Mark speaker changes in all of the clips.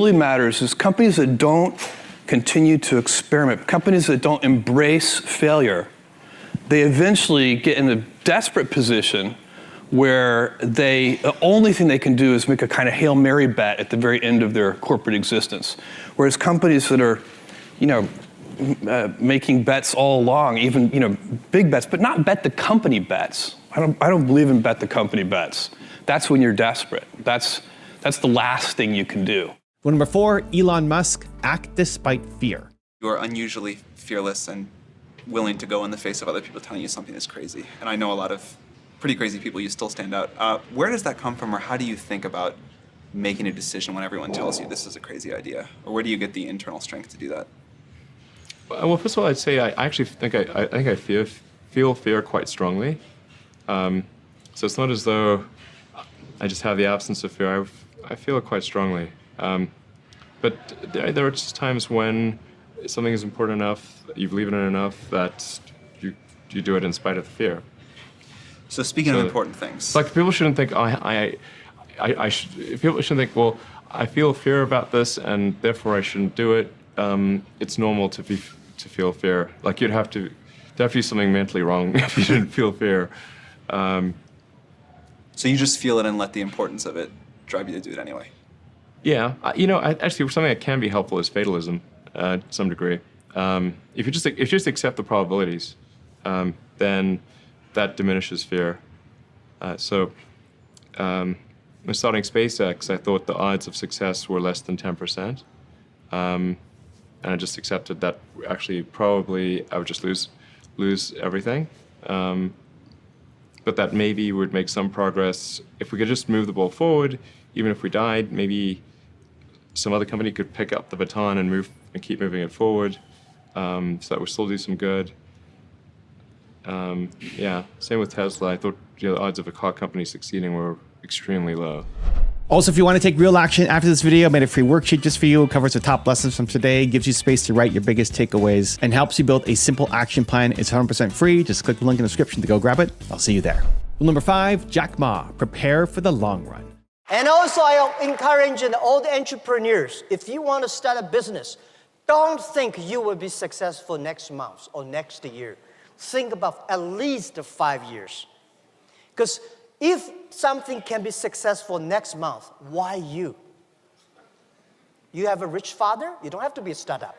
Speaker 1: really matters is companies that don't continue to experiment, companies that don't embrace failure, they eventually get in a desperate position where the only thing they can do is make a kind of Hail Mary bet at the very end of their corporate existence. Whereas companies that are, making bets all along, even, big bets, but not bet the company bets. I don't believe in bet the company bets. That's when you're desperate. That's the last thing you can do.
Speaker 2: Well, number 4, Elon Musk, act despite fear.
Speaker 3: You are unusually fearless and willing to go in the face of other people telling you something is crazy. And I know a lot of pretty crazy people, you still stand out. Where does that come from, or how do you think about making a decision when everyone tells you this is a crazy idea? Or where do you get the internal strength to do that?
Speaker 4: Well, first of all, I'd say I actually think I feel fear quite strongly. So it's not as though I just have the absence of fear. I feel it quite strongly. But there are just times when something is important enough, you believe in it enough, that you do it in spite of the fear.
Speaker 3: So speaking of important things,
Speaker 4: like people shouldn't think people shouldn't think, well, I feel fear about this and therefore I shouldn't do it. It's normal to feel fear. Like there'd have to be something mentally wrong if you didn't feel fear.
Speaker 3: So you just feel it and let the importance of it drive you to do it anyway.
Speaker 4: Yeah, actually something that can be helpful is fatalism to some degree. If you just accept the probabilities, then that diminishes fear. When starting SpaceX, I thought the odds of success were less than 10%. And I just accepted that actually probably I would just lose everything. But that maybe would make some progress. If we could just move the ball forward, even if we died, maybe some other company could pick up the baton and keep moving it forward, so that would still do some good. Same with Tesla. I thought the odds of a car company succeeding were extremely low.
Speaker 2: Also, if you want to take real action after this video, I made a free worksheet just for you. It covers the top lessons from today, gives you space to write your biggest takeaways, and helps you build a simple action plan. It's 100% free. Just click the link in the description to go grab it. I'll see you there. Rule number 5, Jack Ma, prepare for the long run.
Speaker 5: And also, I encourage all the entrepreneurs, if you want to start a business, don't think you will be successful next month or next year. Think about at least 5 years. Because if something can be successful next month, why you? You have a rich father, you don't have to be a startup.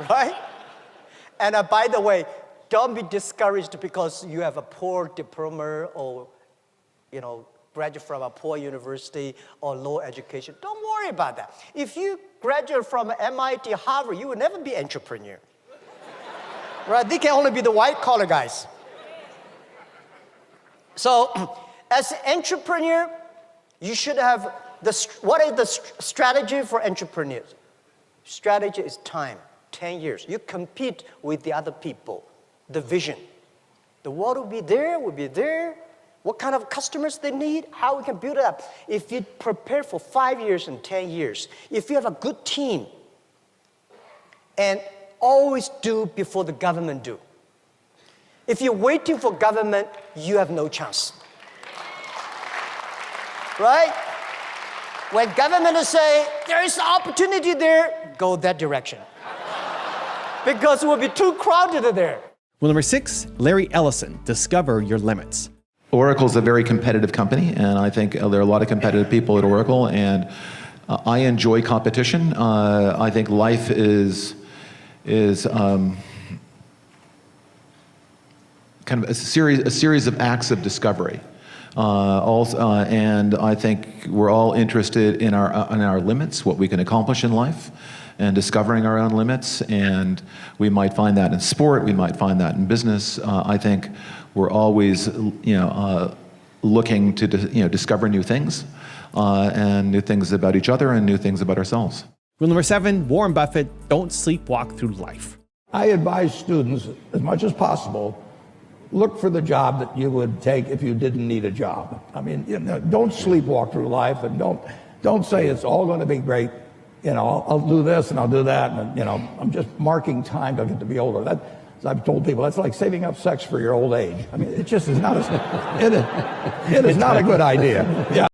Speaker 5: Right? And by the way, don't be discouraged because you have a poor diploma or, graduate from a poor university or low education. Don't worry about that. If you graduate from MIT, Harvard, you will never be an entrepreneur. Right? They can only be the white-collar guys. So, as an entrepreneur, you should have what is the strategy for entrepreneurs? Strategy is time, 10 years. You compete with the other people, the vision. The world will be there, what kind of customers they need, how we can build it up. If you prepare for 5 years and 10 years, if you have a good team, and always do before the government do. If you're waiting for government, you have no chance. Right? When government say, there is an opportunity there, go that direction. Because it will be too crowded there.
Speaker 2: Rule number 6, Larry Ellison, discover your limits.
Speaker 6: Oracle's a very competitive company, and I think there are a lot of competitive people at Oracle, and I enjoy competition. I think life is kind of a series of acts of discovery. And I think we're all interested in our limits, what we can accomplish in life, and discovering our own limits. And we might find that in sport, we might find that in business. I think we're always, looking to discover new things, and new things about each other and new things about ourselves.
Speaker 2: Rule number 7, Warren Buffett, don't sleepwalk through life.
Speaker 7: I advise students, as much as possible, look for the job that you would take if you didn't need a job. I mean, don't sleepwalk through life, and don't say it's all going to be great. I'll do this and I'll do that, and I'm just marking time to get to be older. That, as I've told people, that's like saving up sex for your old age. I mean, it just is not it is not a good idea. Yeah.